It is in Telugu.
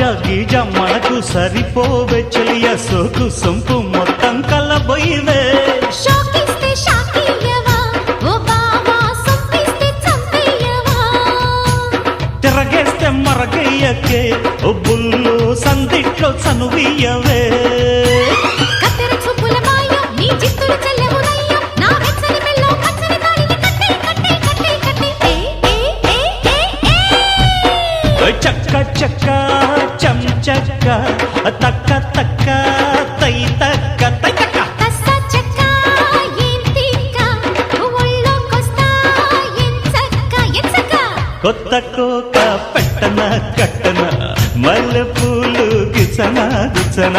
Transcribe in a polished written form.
రోజా గీజ మనకు సరిపోవే చెలియ సోకు సొంపు మొత్తం కలబోయివే షోకిస్తే షాకియవా ఓ బావా సొంపిస్తే చంపేయవా తిరగేస్తే మరగయ్యకే ఓ బుల్లు సందిట్లో చనువియవే కత్తెర చూపుల మాయం నీ జిత్తులు చెల్లెమునయ్యం నా వెచ్చని మెల్లో పచ్చని తాళిని కట్టే కట్టే కట్టే కట్టే ఏ చక్క చక్క చం చక్క తక్క తక్క తై తక్క తై తక్క కస్స చెక్క ఏం తిక్క ఒళ్ళోకొస్తా ఎంచక్క కొత్త కోక పెట్టన కట్టన మల్లె పూలు గిచన గిచన